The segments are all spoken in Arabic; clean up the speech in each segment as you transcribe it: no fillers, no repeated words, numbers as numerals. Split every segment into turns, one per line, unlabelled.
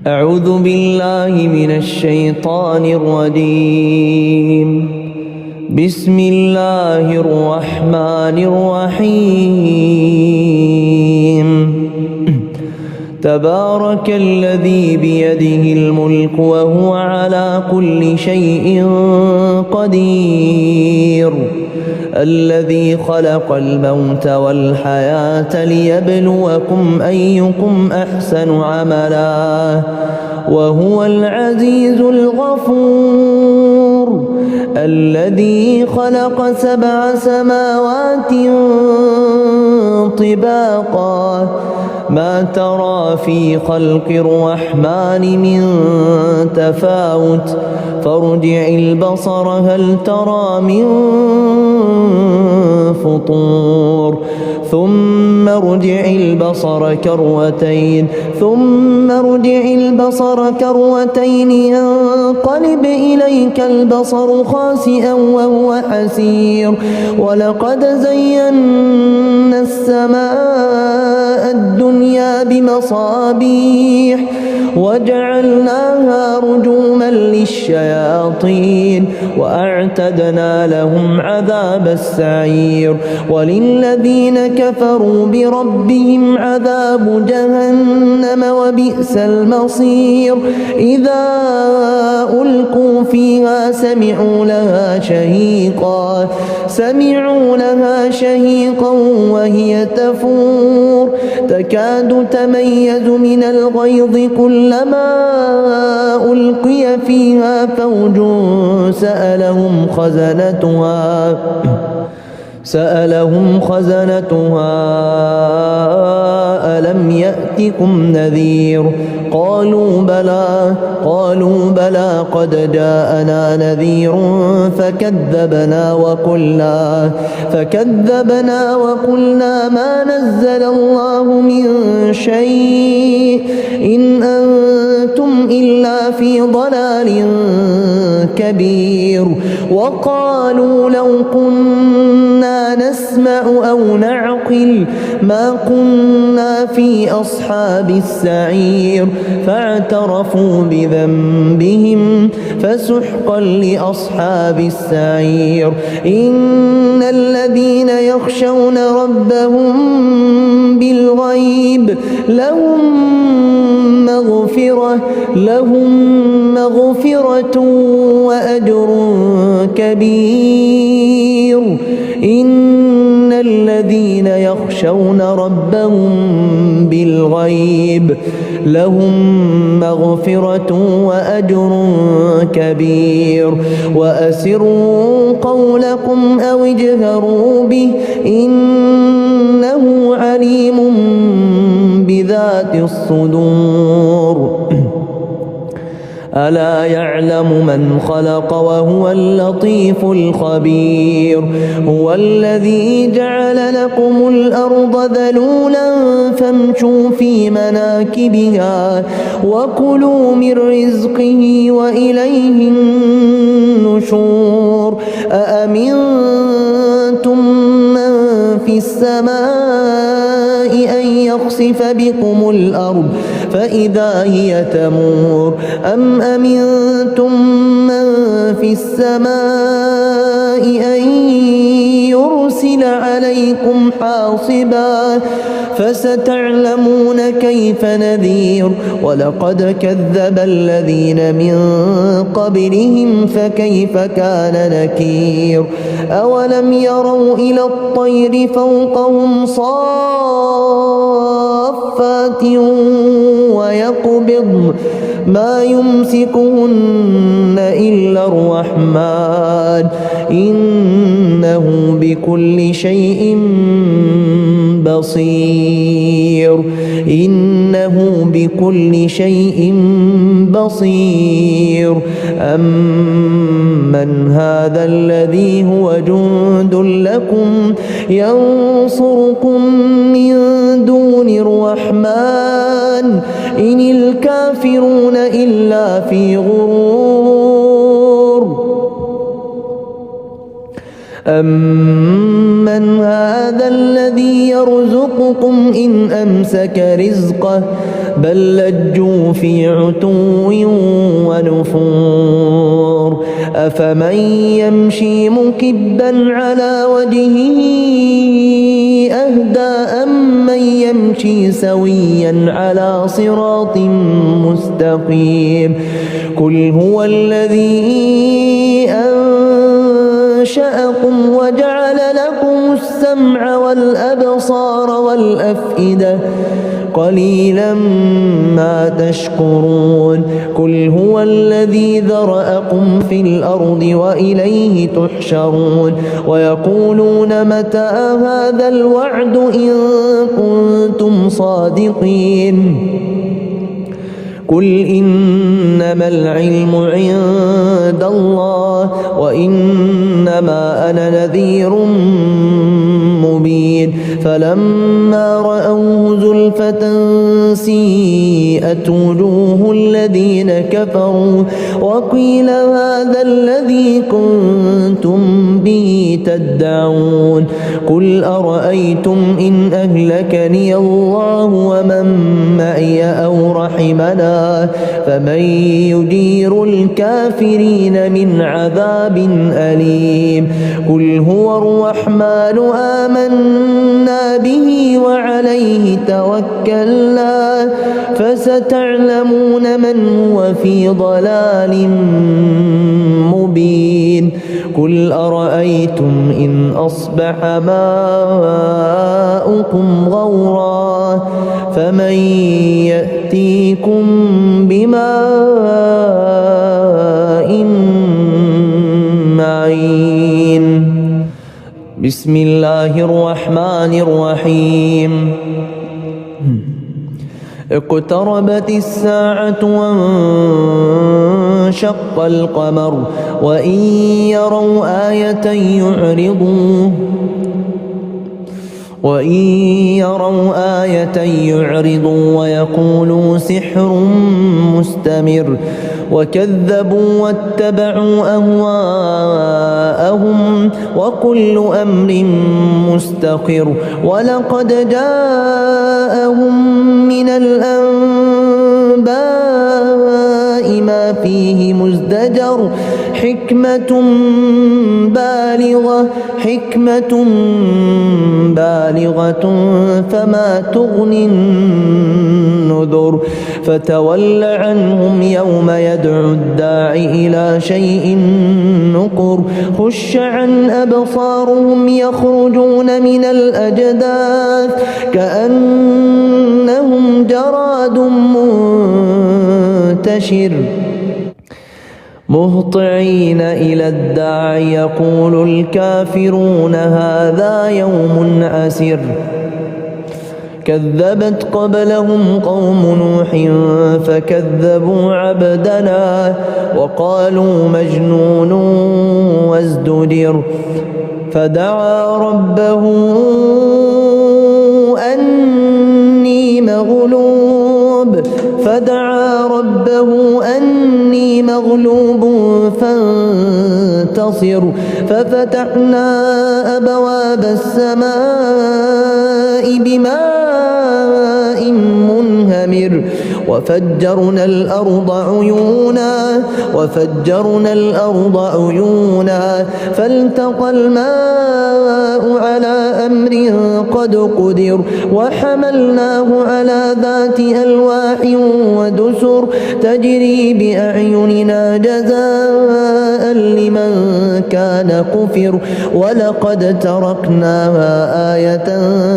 أعوذ بالله من الشيطان الرجيم. بسم الله الرحمن الرحيم. تبارك الذي بيده الملك وهو على كل شيء قدير. الذي خلق الموت والحياة ليبلوكم أيكم أحسن عملا وهو العزيز الغفور. الذي خلق 7 سماوات طباقا ما ترى في خلق الرحمن من تفاوت فارجع البصر هل ترى من فطور ثم ارجع البصر كروتين ينقلب إليك البصر خاسئا وهو حسير. ولقد زينا السماء الدنيا بمصابيح وجعلناها رجوما للشياطين وأعتدنا لهم عذاب السعير. وللذين كفروا بربهم عذاب جهنم وبئس المصير. إذا ألقوا فيها سمعوا لها شهيقا وهي تفور تكاد تميز من الغيظ كلما ألقي فيها فوج سألهم خزنتها ألم يأتكم نذير قالوا بلى قد جاءنا نذير فكذبنا وقلنا ما نزل الله من شيء إن أنتم إلا في ضلال كبير. وقالوا لو كنا نسمع أو نعقل ما كنا في أصحاب السعير. فاعترفوا بذنبهم فسحقا لأصحاب السعير. إن الذين يخشون ربهم بالغيب لهم مغفرة وأجر كبير. إن الذين يخشون ربهم بالغيب لهم مغفرة وأجر كبير. وأسروا قولكم أو اجهروا به إنه عليم بذات الصدور. ألا يعلم من خلق وهو اللطيف الخبير. هو الذي جعل لكم الأرض ذلولا فامشوا في مناكبها وكلوا من رزقه وإليه النشور. أأمنتم من في السماء أن يخسف بكم الأرض فإذا هي تمور أم أمنتم من في السماء أن يرسل عليكم حاصبا فستعلمون كيف نذير. ولقد كذب الذين من قبلهم فكيف كان نكير. أولم يروا إلى الطير فوقهم صافات ويقبضن ما يمسكهن إلا الرحمن إنه بكل شيء بصير. أمن هذا الذي هو جند لكم ينصركم من دون الرحمن إن الكافرون إلا في غرور. أمن هذا الذي يرزقكم إن أمسك رزقه بل لجوا في عتو ونفور أفمن يمشي مكبا على وجهه أهدى أمن يمشي سويا على صراط مستقيم قل هو الذي أنشأكم وجعل لكم السمع والأبصار والأفئدة قليلا ما تشكرون قل هو الذي ذرأكم في الأرض وإليه تحشرون ويقولون متى هذا الوعد إن كنتم صادقين قل إنما العلم عند الله وإنما أنا نذير مبين فلما رأوه زلفة سيئت وجوه الذين كفروا وقيل هذا الذي كنتم به تدعون قل أرأيتم إن أهلكني الله ومن معي أو رحمنا فمن يجير الكافرين من عذاب أليم قل هو الرحمن آمنا به وعليه توكلنا فستعلمون من هو في ضلال مبين قل أرأيتم إن أصبح ماؤكم غورا فمن يأتيكم بماء معين بسم الله الرحمن الرحيم اقتربت الساعة وانشق القمر وإن يروا آية يعرضوا ويقولوا سحر مستمر وكذبوا واتبعوا أهواءهم وكل أمر مستقر ولقد جاءهم من الأنباء ما فيه مزدجر حكمة بالغة فما تغني النذر فتول عنهم يوم يدعو الداعي إلى شيء نكر خش عن أبصارهم يخرجون من الأجداث كأنهم جراد منتشر مهطعين إلى الداعي يقول الكافرون هذا يوم عسر كذبت قبلهم قوم نوح فكذبوا عبدنا وقالوا مجنون وازدجر فدعا ربه أني مغلوب فانتصر ففتحنا أبواب السماء بماء منهمر وفجرنا الأرض عيونا فالتقى الماء على أمر قد قدر وحملناه على ذات ألواح ودسر تجري بأعيننا جزاء لمن كان كفر ولقد تركناها آية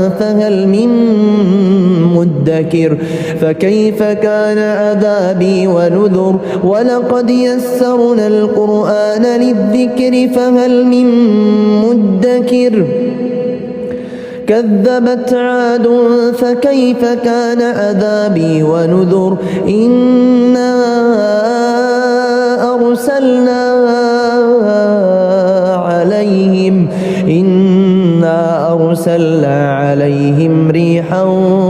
فهل من مدكر فكيف كان عذابي ونذر ولقد يسرنا القرآن للذكر فهل من مدكر كذبت عاد فكيف كان عذابي ونذر إنا أرسلنا عليهم ريحا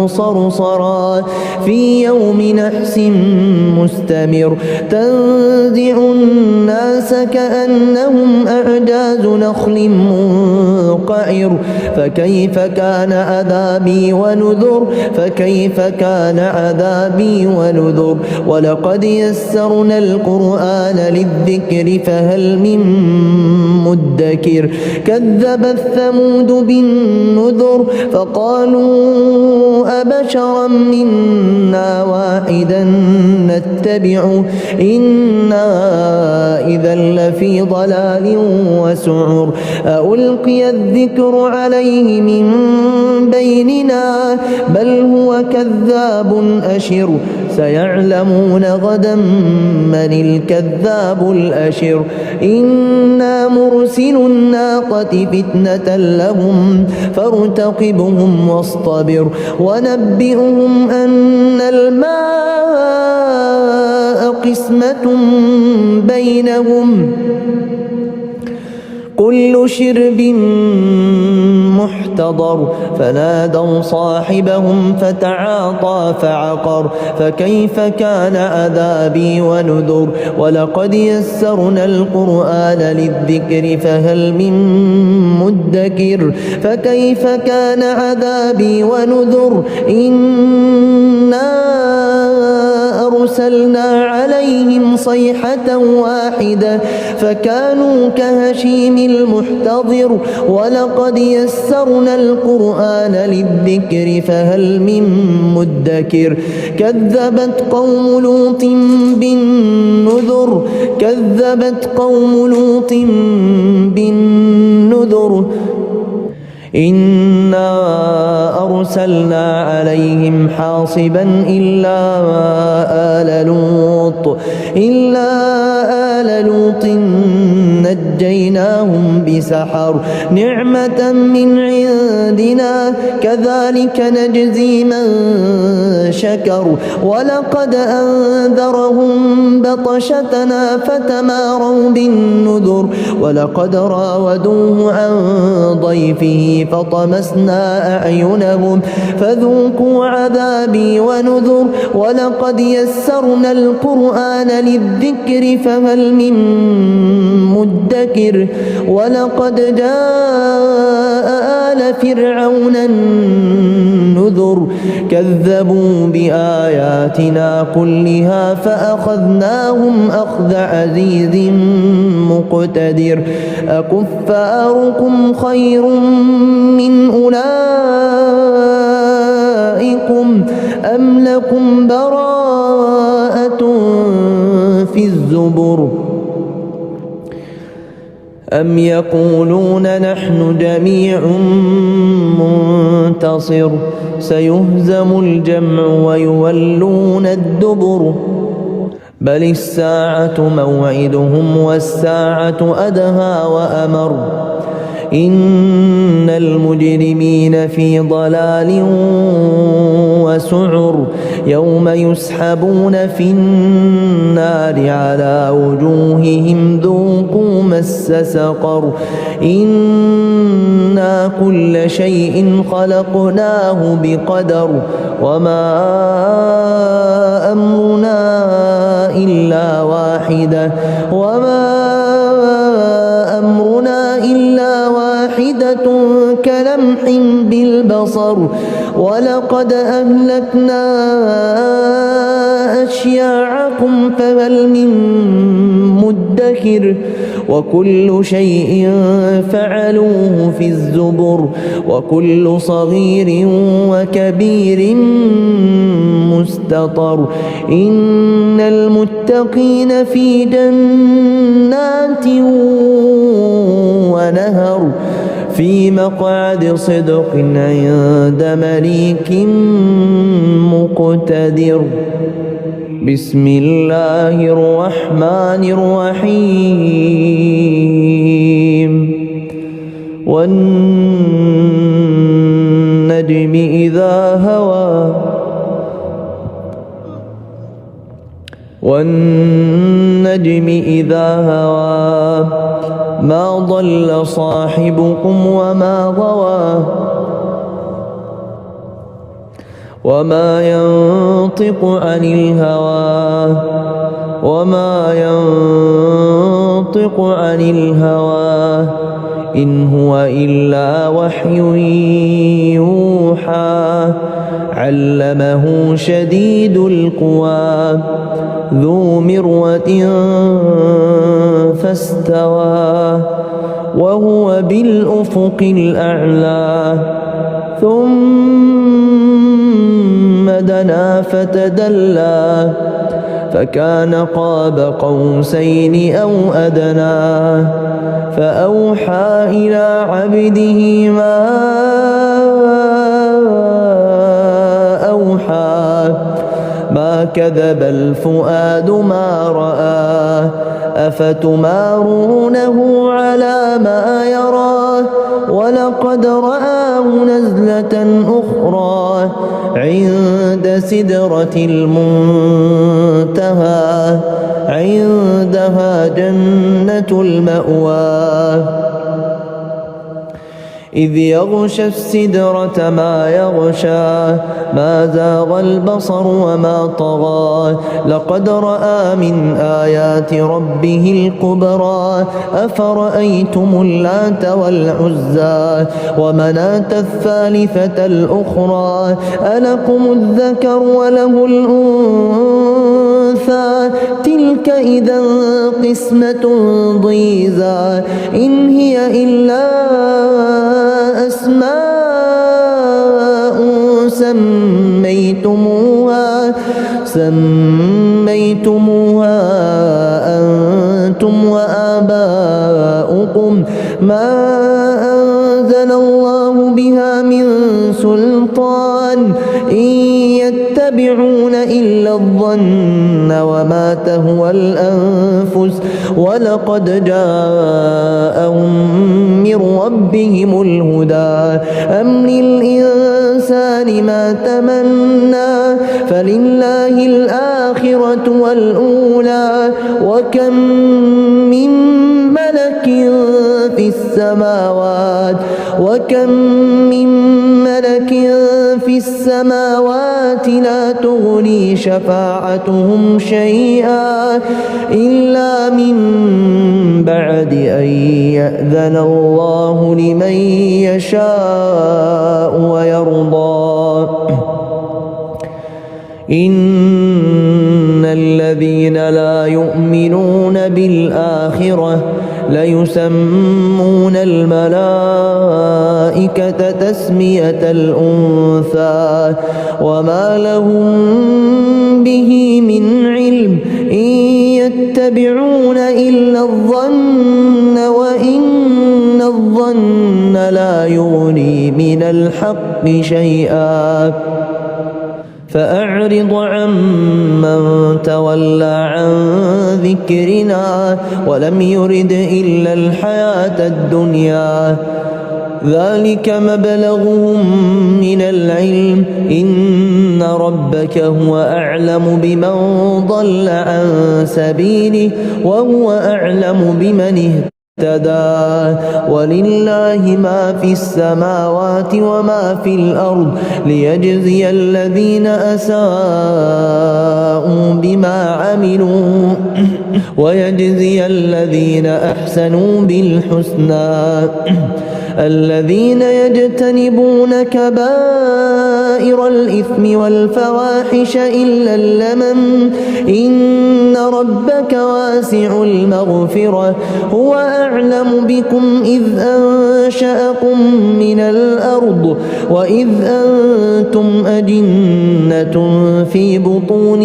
صرصرا في يوم نحس مستمر تنزع الناس كأنهم أعجاز نخل منقعر فكيف كان عذابي ونذر فكيف كان عذابي ونذر ولقد يسرنا القرآن للذكر فهل من مدكر كذبت ثمود بالنذر فقالوا أبشرا منا واحدا نتبعه إنا إذا لفي ضلال وسعر ألقي الذكر عليه من بيننا بل هو كذاب أشر سيعلمون غدا من الكذاب الأشر إنا مرسل الناقة فتنة لهم فارتقبهم واصطبر ونبئهم أن الماء قسمة بينهم كل شرب محتضر فنادوا صاحبهم فتعاطى فعقر فكيف كان عذابي ونذر ولقد يسرنا القرآن للذكر فهل من مدكر فكيف كان عذابي ونذر إنا أرسلنا عليهم صيحة واحدة فكانوا كهشيم المحتضر ولقد يسرنا القرآن للذكر فهل من مدكر كذبت قوم لوط بالنذر كذبت قوم لوط بالنذر إنا أرسلنا عليهم حاصبا إلا آل لوط نجيناهم بسحر نعمة من عندنا كذلك نجزي من شكر ولقد أنذرهم بطشتنا فتماروا بالنذر ولقد راودوه عن ضيفه فطمسنا أعينهم فذوقوا عذابي ونذر ولقد يسرنا القرآن للذكر فهل من مدكر ولقد جاء آل فرعون النذر كذبوا بآياتنا كلها فأخذناهم أخذ عزيز مقتدر أكفاركم خير من أولئكم أم لكم براءة في الزبر أم يقولون نحن جميع منتصر سيهزم الجمع ويولون الدبر بل الساعة موعدهم والساعة أدهى وأمر إن المجرمين في ضلال وسعر يوم يسحبون في النار على وجوههم ذوقوا مس سقر إنا كل شيء خلقناه بقدر وما أمرنا إلا واحدة كلمح بالبصر ولقد أهلكنا أشياعكم فهل من مدكر وكل شيء فعلوه في الزبر وكل صغير وكبير مستطر إن المتقين في جنات ونهر في مقعد صدق عند مليك مقتدر بسم الله الرحمن الرحيم والنجم إذا هوى ما ضل صاحبكم وما غوى وما ينطق عن الهوى إن هو إلا وحي يوحى علمه شديد القوى ذو مرة فاستوى وهو بالأفق الأعلى ثم دنا فتدلى فكان قاب قوسين أو أدنى فأوحى إلى عبده ما أوحى ما كذب الفؤاد ما رأى أفتمارونه على ما يرى ولقد رآه نزلة أخرى عند سدرة المنتهى عندها جنة المأوى إذ يغشى السدرة ما يغشى ما زاغ البصر وما طغى لقد رأى من آيات ربه الكبرى أفرأيتم اللات والعزى ومناة الثالثة الأخرى ألكم الذكر وله الأنثى تلك إذا قسمة ضيزى إن هي إلا أسماء سميتموها أنتم وآباؤكم ما أنزل الله بها من سلطان إن يتبعون إلا الظن وما تهوى الأنفس ولقد جاءهم من ربهم الهدى أم للإنسان ما تمنى فلله الآخرة والأولى وكم من ملك في السماوات لا تغني شفاعتهم شيئا إلا من بعد أن يأذن الله لمن يشاء ويرضى إن الذين لا يؤمنون بالآخرة ليسمون الملائكة تسمية الأنثى وما لهم به من علم إن يتبعون إلا الظن وإن الظن لا يغني من الحق شيئا فأعرض عمن تولى عن ذكرنا ولم يرد إلا الحياة الدنيا ذلك مبلغهم من العلم إن ربك هو أعلم بمن ضل عن سبيله وهو أعلم بمن اهتدى ولله ما في السماوات وما في الأرض ليجزي الذين أساءوا بما عملوا ويجزي الذين أحسنوا بالحسنى الذين يجتنبون كبائر الإثم والفواحش إلا اللمم إن ربك واسع المغفرة هو أعلم بكم إذ أنشأكم من الأرض وإذ أنتم أجنة في بطون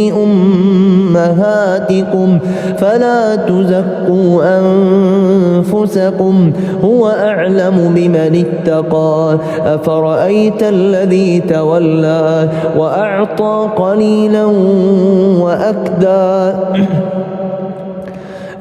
أمهاتكم فلا تزكوا أنفسكم هو أعلم بمن اتقى أفرأيت الذي تولى وأعطى قليلا وأكدى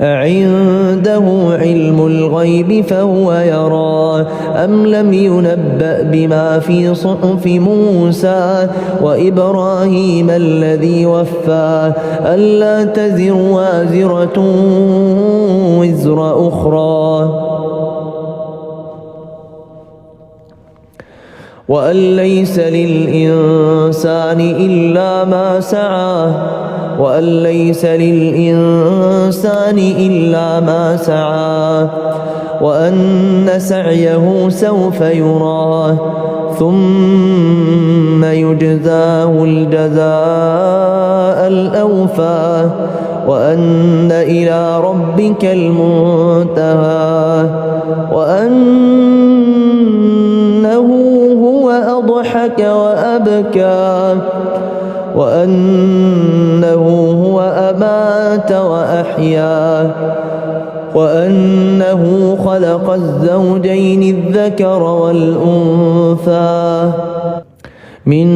أعنده علم الغيب فهو يرى أم لم ينبأ بما في صحف موسى وإبراهيم الذي وفى ألا تزر وازرة وزر أخرى وأن ليس للإنسان إلا ما سعى وأن ليس للإنسان إلا ما سعى وأن سعيه سوف يرى ثم يجزاه الجزاء الأوفى وأن إلى ربك المنتهى وأنه هو أضحك وأبكى وأنه هو أمات وأحيا وأنه خلق الزوجين الذكر والأنثى من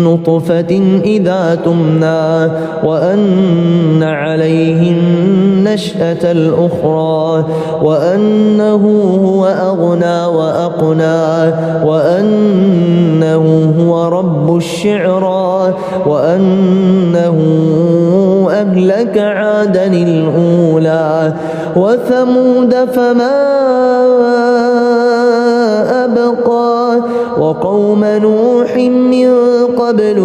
نطفة إذا تمنى وأن عليه النشأة الأخرى وأنه هو أغنى وأقنى وأنه هو رب الشعرى وأنه أهلك عادا الأولى وثمود فما أبقى وقوم نوح من قبل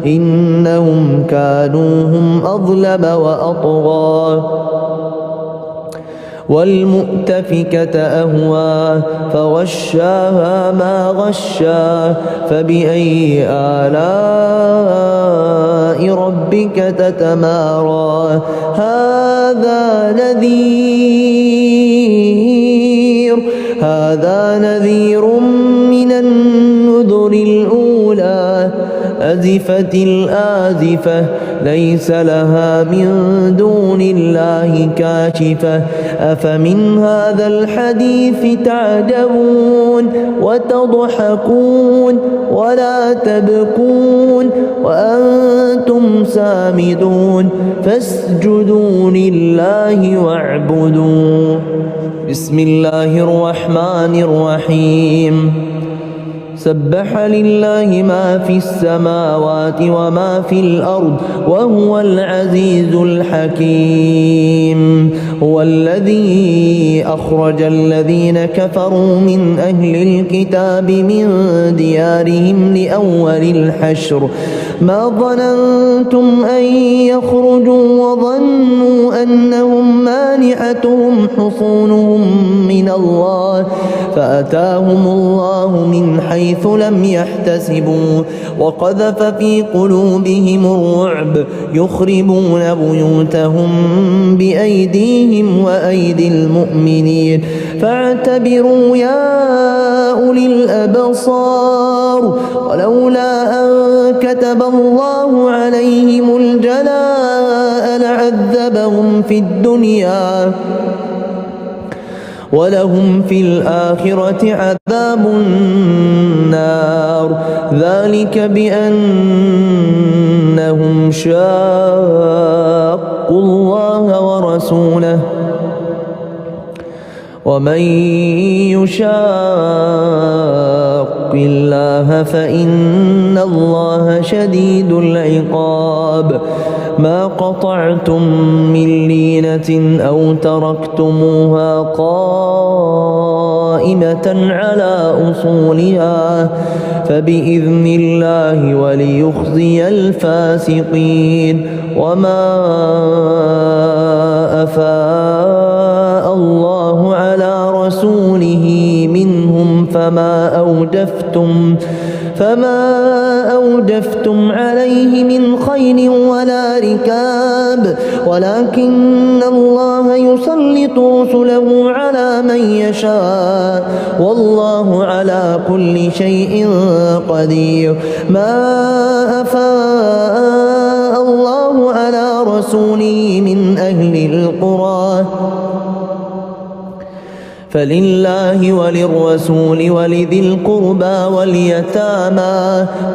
إنهم كانوا هم أظلم وأطغى والمؤتفكة أهوى فغشاها ما غشا فبأي آلاء ربك تتمارى هذا نذير من النذر الأولى أزفت الآزفة ليس لها من دون الله كاشفة أفمن هذا الحديث تعجبون وتضحكون ولا تبكون وأنتم سامدون فاسجدوا لله واعبدوا بسم الله الرحمن الرحيم سبح لله ما في السماوات وما في الأرض وهو العزيز الحكيم هو الذي أخرج الذين كفروا من أهل الكتاب من ديارهم لأول الحشر ما ظننتم أن يخرجوا وظنوا أنهم مانعتهم حصونهم من الله فأتاهم الله من حيث لم يحتسبوا وقذف في قلوبهم الرعب يخربون بيوتهم بأيديهم وأيدي المؤمنين فاعتبروا يا أولي الأبصار ولولا أن كتب الله عليهم الجلاء لعذبهم في الدنيا ولهم في الآخرة عذاب النار ذلك بأنهم شاقوا الله ورسوله ومن يشاق الله فإن الله شديد العقاب ما قطعتم من لينة أو تركتموها قائمة على أصولها فبإذن الله وليخزي الفاسقين وما أفاء الله على رسوله منهم فما أوجفتم عليه من خيل ولا ركاب ولكن الله يسلط رسله على من يشاء والله على كل شيء قدير ما أفاء الله على رسوله من أهل القرى فلله وللرسول ولذي القربى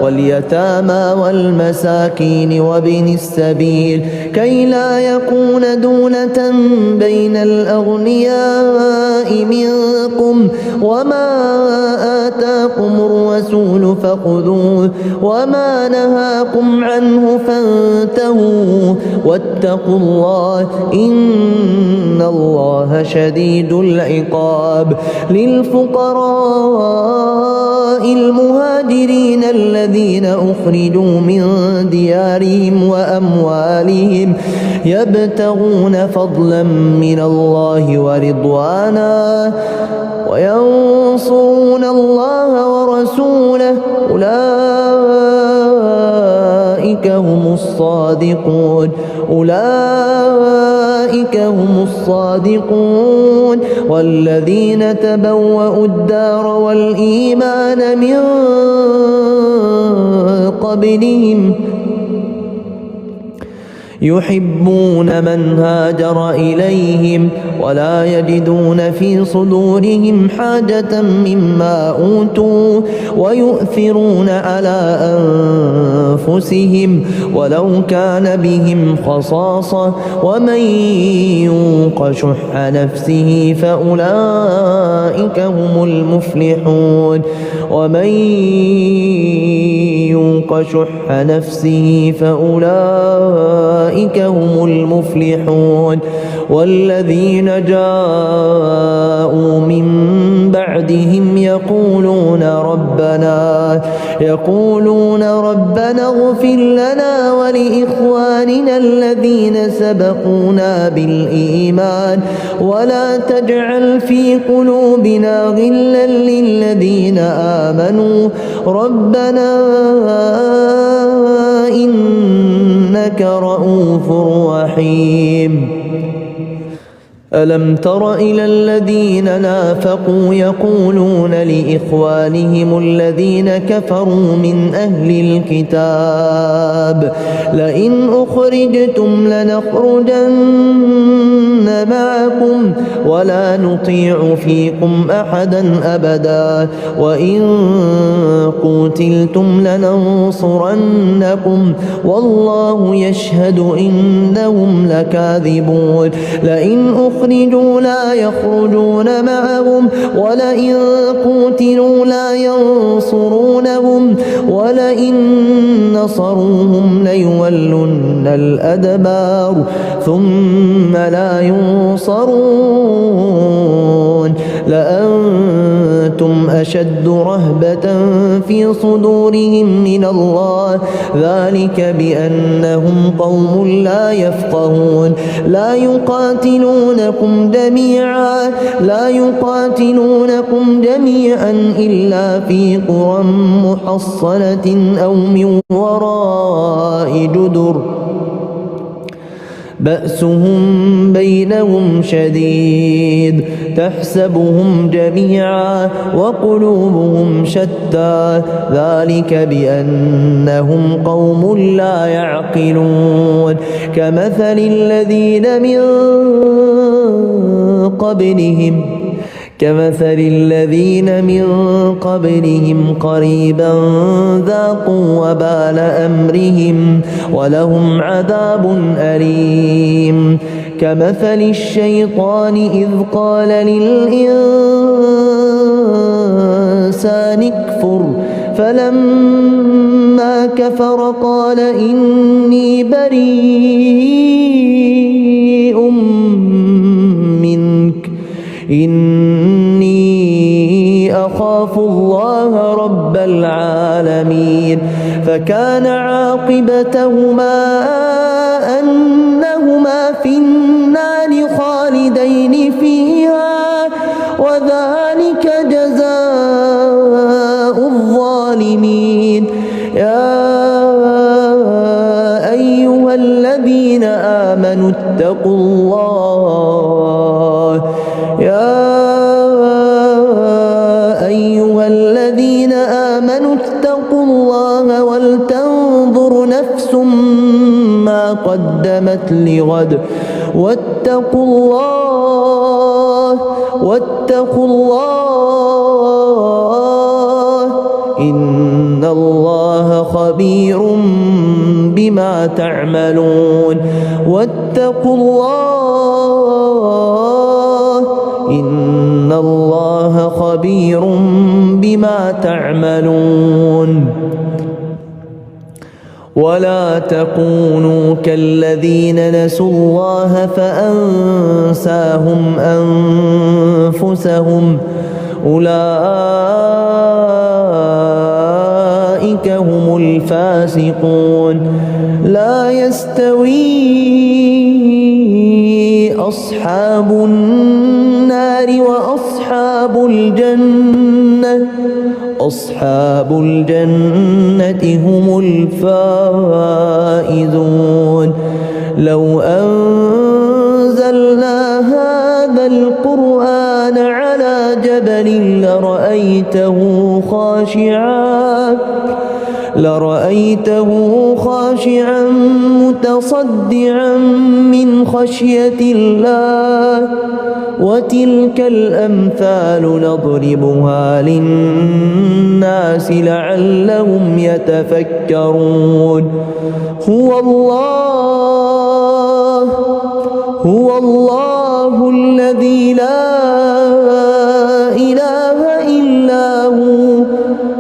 واليتامى والمساكين وابن السبيل كي لا يكون دولة بين الأغنياء منكم وما آتاكم الرسول فخذوه وما نهاكم عنه فانتهوا واتقوا الله إن الله شديد العقاب العقاب للفقراء المهاجرين الذين أخرجوا من ديارهم وأموالهم يبتغون فضلا من الله ورضوانا وينصرون الله ورسوله أولئك هم الصادقون والذين تبوأوا الدار والإيمان من قبلهم يحبون من هاجر إليهم ولا يجدون في صدورهم حاجة مما أوتوا ويؤثرون على أنفسهم ولو كان بهم خصاصة ومن يوق شح نفسه فأولئك هم المفلحون والذين جاءوا من بعدهم يقولون ربنا اغفر لنا ولإخواننا الذين سبقونا بالإيمان ولا تجعل في قلوبنا غلا للذين آمنوا ربنا إنك رؤوف رحيم. ألم تر إلى الذين نافقوا يقولون لإخوانهم الذين كفروا من أهل الكتاب لئن أخرجتم لنخرجن معكم ولا نطيع فيكم أحدا أبدا وإن قتلتم لننصرنكم والله يشهد إنهم لكاذبون لئن أخرجوا لا يخرجون معهم ولئن قتلوا لا ينصرونهم ولئن نصروهم ليولن الأدبار ثم لا ينصرون لأنتم أشد رهبة في صدورهم من الله ذلك بأنهم قوم لا يفقهون لا يقاتلونكم جميعا إلا في قرى محصنة أو من وراء جدر بأسهم بينهم شديد تحسبهم جميعا وقلوبهم شتى ذلك بأنهم قوم لا يعقلون كمثل الذين من قبلهم قريبا ذاقوا وبال أمرهم ولهم عذاب أليم كمثل الشيطان إذ قال للإنسان اكفر فلما كفر قال إني بريء منك إني أخاف الله رب العالمين فكان عاقبتهما أنهما في النار خالدين فيها وذلك جزاء الظالمين يا أيها الذين آمنوا اتقوا الله ولتنظر نفس ما قدمت لغد واتقوا الله إن الله خبير بما تعملون واتقوا الله إن الله خبير بما تعملون ولا تكونوا كالذين نسوا الله فأنساهم أنفسهم أولئك هم الفاسقون لا يستوي أصحاب النار وأصحاب الجنة أصحاب الجنة هم الفائزون لو أنزلنا هذا القرآن على جبل لرأيته خاشعا متصدعا من خشية الله وتلك الأمثال نضربها للناس لعلهم يتفكرون هو الله الذي لا إله إلا هو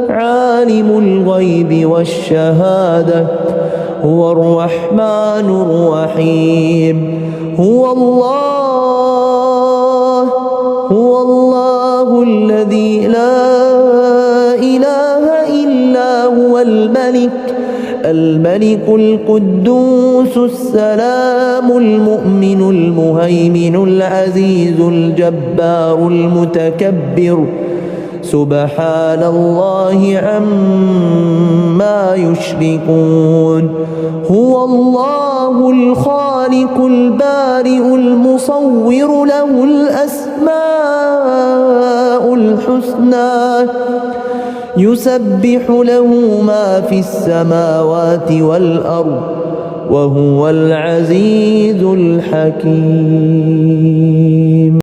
عالم الغيب والشهادة هو الرحمن الرحيم هو الله الذي لا إله إلا هو الملك القدوس السلام المؤمن المهيمن العزيز الجبار المتكبر سبحان الله عما يشركون هو الله الخالق البارئ المصور له الأسماء الحسنى يسبح له ما في السماوات والأرض وهو العزيز الحكيم.